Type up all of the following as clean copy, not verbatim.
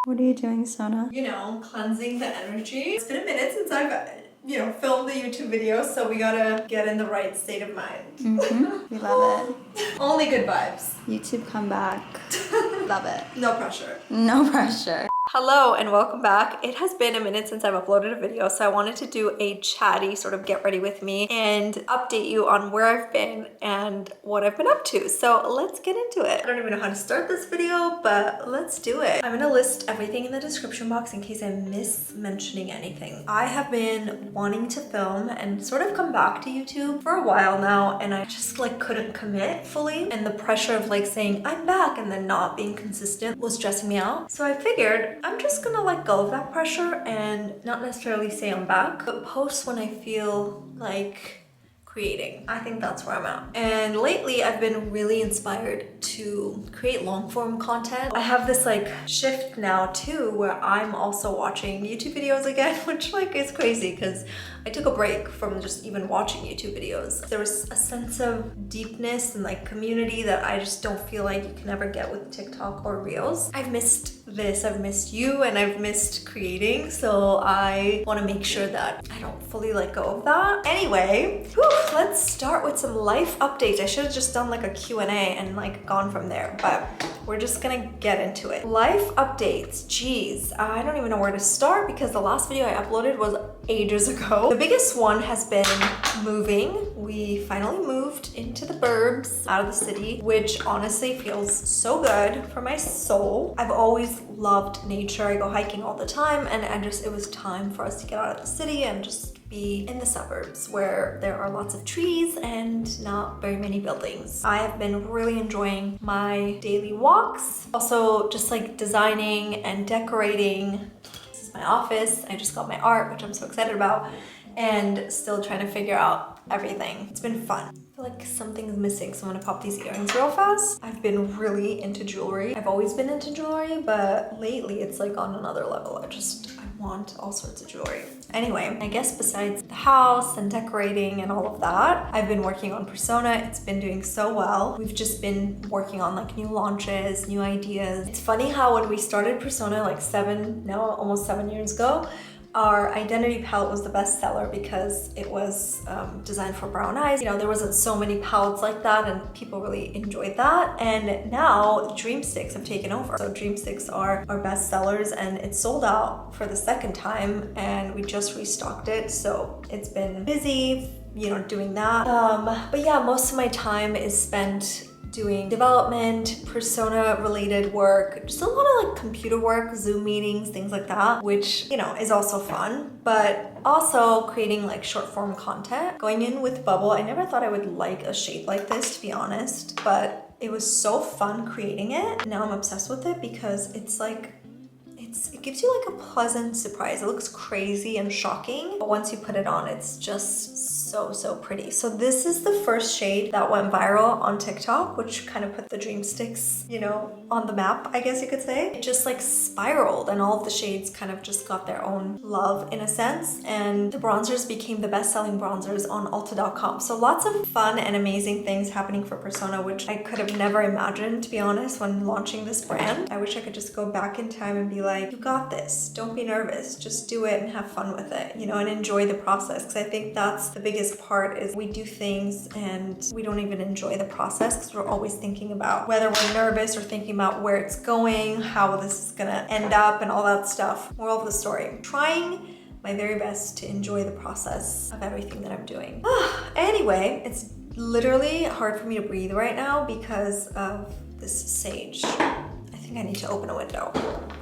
What are you doing, Sona? You know, cleansing the energy. It's been a minute since I've, filmed the YouTube video, so we gotta get in the right state of mind. We love it. Only good vibes. YouTube comeback. Love it. No pressure. No pressure. Hello and welcome back. It has been a minute since I've uploaded a video, so I wanted to do a chatty sort of get ready with me and update you on where I've been and what I've been up to. So let's get into it. I don't even know how to start this video, but let's do it. I'm gonna list everything in the description box in case I miss mentioning anything. I have been wanting to film and sort of come back to YouTube for a while now, and I just like couldn't commit fully, and the pressure of like saying I'm back and then not being consistent was stressing me out. So I figured I'm just gonna let go of that pressure and not necessarily say I'm back, but post when I feel like creating. I think that's where I'm at. And lately I've been really inspired to create long form content. I have this like shift now too where I'm also watching YouTube videos again, which like is crazy because I took a break from just even watching YouTube videos. There was a sense of deepness and like community that I just don't feel like you can ever get with TikTok or Reels. I've missed this, I've missed you, and I've missed creating. So I want to make sure that I don't fully let go of that. Anyway, let's start with some life updates. I should have just done like a Q&A and like gone from there, but we're just gonna get into it. Life updates, geez, I don't even know where to start because the last video I uploaded was ages ago. The biggest one has been moving. We finally moved into the burbs out of the city, which honestly feels so good for my soul. I've always loved nature. I go hiking all the time, and it was time for us to get out of the city and just be in the suburbs where there are lots of trees and not very many buildings. I have been really enjoying my daily walks. Also just like designing and decorating. This is my office. I just got my art, which I'm so excited about, and still trying to figure out everything. It's been fun. I feel like something's missing, so I'm gonna pop these earrings real fast. I've been really into jewelry. I've always been into jewelry, but lately it's like on another level. I want all sorts of jewelry. Anyway, I guess besides the house and decorating and all of that, I've been working on Persona. It's been doing so well. We've just been working on like new launches, new ideas. It's funny how when we started Persona like almost 7 years ago, our identity palette was the best seller because it was designed for brown eyes. You know, there wasn't so many palettes like that and people really enjoyed that. And now Dream Sticks have taken over. So Dream Sticks are our best sellers, and it's sold out for the second time, and we just restocked it. So it's been busy, doing that. But yeah, most of my time is spent doing development, Persona related work, just a lot of like computer work, Zoom meetings, things like that, which, is also fun, but also creating like short form content. Going in with Bubble, I never thought I would like a shade like this, to be honest, but it was so fun creating it. Now I'm obsessed with it because it's like, it gives you like a pleasant surprise. It looks crazy and shocking, but once you put it on, it's just so pretty. So this is the first shade that went viral on TikTok, which kind of put the Dream Sticks, on the map, I guess you could say. It just like spiraled, and all of the shades kind of just got their own love in a sense, and the bronzers became the best-selling bronzers on Ulta.com. So lots of fun and amazing things happening for Persona, which I could have never imagined, to be honest, when launching this brand. I wish I could just go back in time and be like, you got this, don't be nervous, just do it and have fun with it, and enjoy the process. Because I think that's the biggest part, is we do things and we don't even enjoy the process because we're always thinking about whether we're nervous or thinking about where it's going, how this is gonna end up, and all that stuff. Moral of the story, I'm trying my very best to enjoy the process of everything that I'm doing. Anyway, it's literally hard for me to breathe right now because of this sage. I think I need to open a window.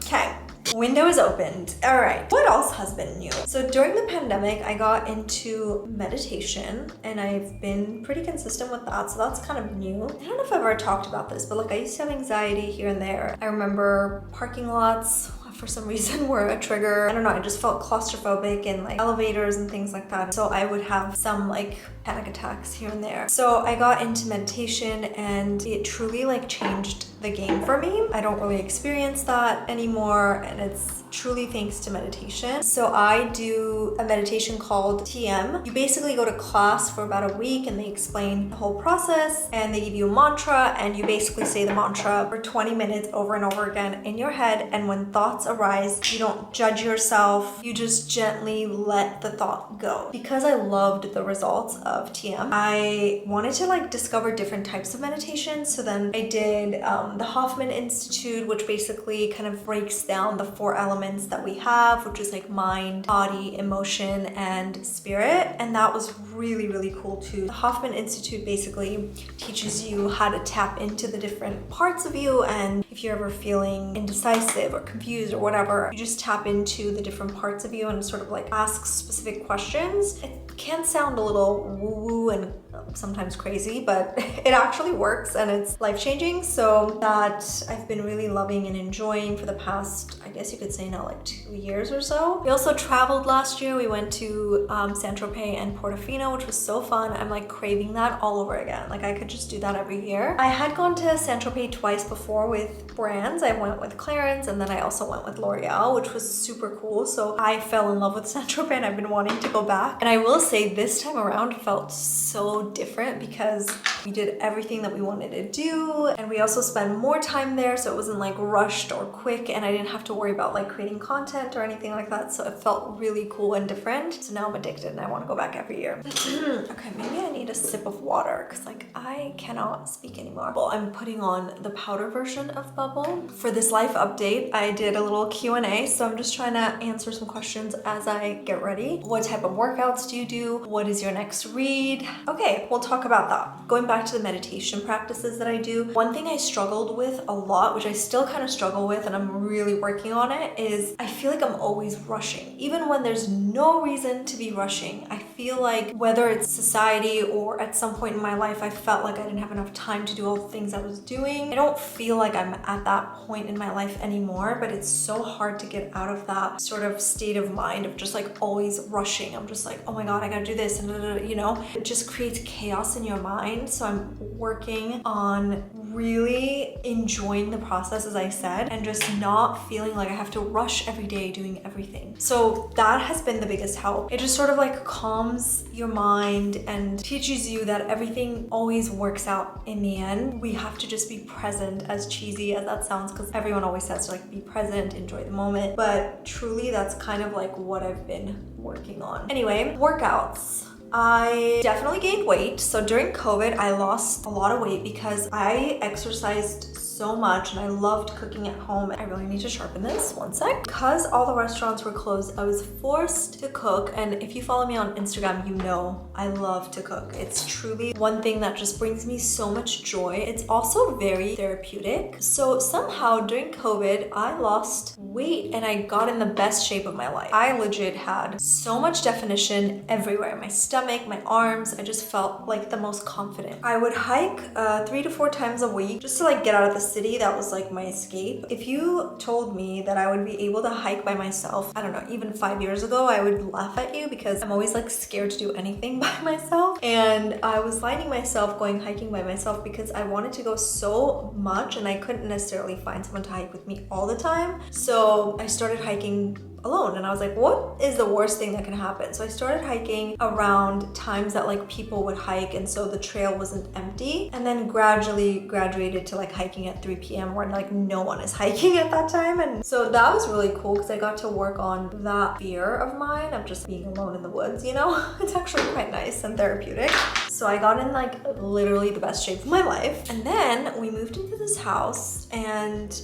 Okay. Window is opened. All right, what else has been new? So during the pandemic, I got into meditation, and I've been pretty consistent with that. So that's kind of new. I don't know if I've ever talked about this, but like I used to have anxiety here and there. I remember parking lots for some reason were a trigger. I don't know, I just felt claustrophobic in like elevators and things like that. So I would have some like panic attacks here and there. So I got into meditation, and it truly like changed the game for me. I don't really experience that anymore, and it's truly thanks to meditation. So I do a meditation called TM. You basically go to class for about a week and they explain the whole process and they give you a mantra, and you basically say the mantra for 20 minutes over and over again in your head. And when thoughts arise, you don't judge yourself, you just gently let the thought go. Because I loved the results of TM, I wanted to like discover different types of meditation. So then I did the Hoffman Institute, which basically kind of breaks down the 4 elements that we have, which is like mind, body, emotion, and spirit. And that was really, really cool too. The Hoffman Institute basically teaches you how to tap into the different parts of you, and if you're ever feeling indecisive or confused or whatever, you just tap into the different parts of you and sort of like ask specific questions. It can sound a little woo-woo and sometimes crazy, but it actually works and it's life-changing. So that I've been really loving and enjoying for the past, I guess you could say now, like 2 years or so. We also traveled last year. We went to Saint-Tropez and Portofino, which was so fun. I'm like craving that all over again. Like I could just do that every year. I had gone to Saint-Tropez twice before with brands. I went with Clarins and then I also went with L'Oreal, which was super cool. So I fell in love with Saint-Tropez and I've been wanting to go back. And I will say this time around felt so different because we did everything that we wanted to do, and we also spent more time there, so it wasn't like rushed or quick, and I didn't have to worry about like creating content or anything like that. So it felt really cool and different. So now I'm addicted and I want to go back every year. Okay, maybe I need a sip of water because like I cannot speak anymore. Well, I'm putting on the powder version of Bubble. For this life update, I did a little Q&A, so I'm just trying to answer some questions as I get ready. What type of workouts do you do? What is your next read? Okay, we'll talk about that. Going back to the meditation practices that I do, one thing I struggled with a lot, which I still kind of struggle with and I'm really working on it, is I feel like I'm always rushing. Even when there's no reason to be rushing, I feel like whether it's society or at some point in my life, I felt like I didn't have enough time to do all the things I was doing. I don't feel like I'm at that point in my life anymore, but it's so hard to get out of that sort of state of mind of just like always rushing. I'm just like, oh my God, I gotta do this, and you know, it just creates chaos in your mind. So I'm working on really enjoying the process, as I said, and just not feeling like I have to rush every day doing everything. So that has been the biggest help. It just sort of like calms your mind and teaches you that everything always works out in the end. We have to just be present, as cheesy as that sounds, because everyone always says to like be present, enjoy the moment, but truly that's kind of like what I've been working on. Anyway, workouts. I definitely gained weight. So during COVID, I lost a lot of weight because I exercised so much and I loved cooking at home. I really need to sharpen this, one sec. Because all the restaurants were closed, I was forced to cook. And if you follow me on Instagram, you know I love to cook. It's truly one thing that just brings me so much joy. It's also very therapeutic. So somehow during COVID, I lost weight and I got in the best shape of my life. I legit had so much definition everywhere. My stomach, my arms, I just felt like the most confident. I would hike 3 to 4 times a week just to like get out of the city. That was like my escape. If you told me that I would be able to hike by myself, I don't know, even 5 years ago, I would laugh at you because I'm always like scared to do anything by myself. And I was finding myself going hiking by myself because I wanted to go so much and I couldn't necessarily find someone to hike with me all the time. So I started hiking alone and I was like, what is the worst thing that can happen? So I started hiking around times that like people would hike, and so the trail wasn't empty, and then gradually graduated to like hiking at 3 p.m. where like no one is hiking at that time. And so that was really cool because I got to work on that fear of mine of just being alone in the woods, you know? It's actually quite nice and therapeutic. So I got in like literally the best shape of my life. And then we moved into this house and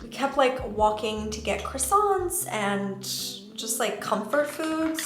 we kept like walking to get croissants and just like comfort foods.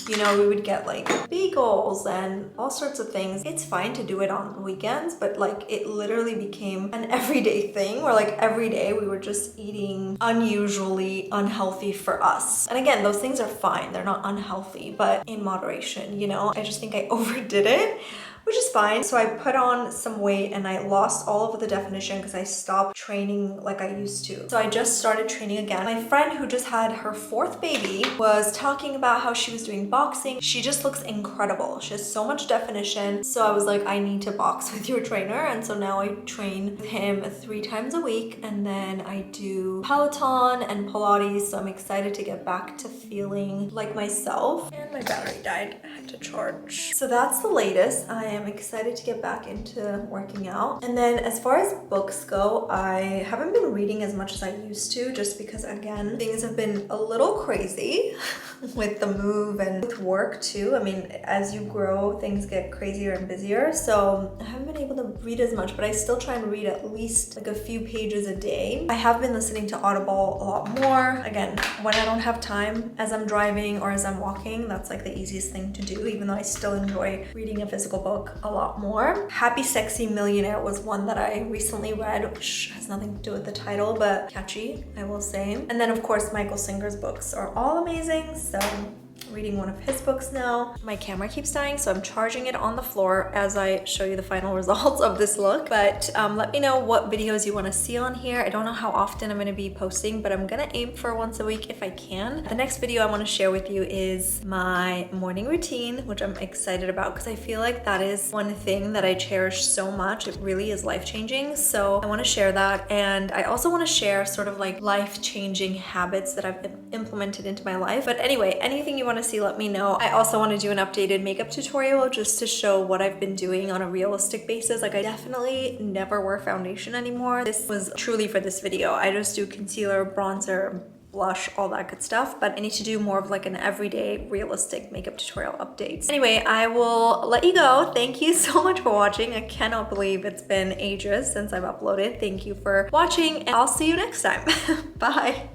You know, we would get like bagels and all sorts of things. It's fine to do it on weekends, but like it literally became an everyday thing where like every day we were just eating unusually unhealthy for us. And again, those things are fine. They're not unhealthy, but in moderation, you know? I just think I overdid it. which is fine. So I put on some weight and I lost all of the definition because I stopped training like I used to. So I just started training again. My friend who just had her 4th baby was talking about how she was doing boxing. She just looks incredible. She has so much definition. So I was like, I need to box with your trainer. And so now I train with him 3 times a week. And then I do Peloton and Pilates. So I'm excited to get back to feeling like myself. And my battery died. I had to charge. So that's the latest. I am excited to get back into working out. And then as far as books go, I haven't been reading as much as I used to, just because again, things have been a little crazy with the move and with work too. I mean, as you grow, things get crazier and busier. So I haven't been able to read as much, but I still try and read at least like a few pages a day. I have been listening to Audible a lot more. Again, when I don't have time as I'm driving or as I'm walking, that's like the easiest thing to do, even though I still enjoy reading a physical book a lot more. Happy Sexy Millionaire was one that I recently read, which has nothing to do with the title, but catchy, I will say. And then of course, Michael Singer's books are all amazing. So reading one of his books now. My camera keeps dying, so I'm charging it on the floor as I show you the final results of this look. But let me know what videos you want to see on here. I don't know how often I'm going to be posting, but I'm going to aim for once a week if I can. The next video I want to share with you is my morning routine, which I'm excited about because I feel like that is one thing that I cherish so much. It really is life-changing. So I want to share that. And I also want to share sort of like life-changing habits that I've implemented into my life. But anyway, anything you want to see, let me know. I also want to do an updated makeup tutorial just to show what I've been doing on a realistic basis. Like I definitely never wear foundation anymore. This was truly for this video. I just do concealer, bronzer, blush, all that good stuff, but I need to do more of like an everyday realistic makeup tutorial updates. Anyway, I will let you go. Thank you so much for watching. I cannot believe it's been ages since I've uploaded. Thank you for watching and I'll see you next time. Bye.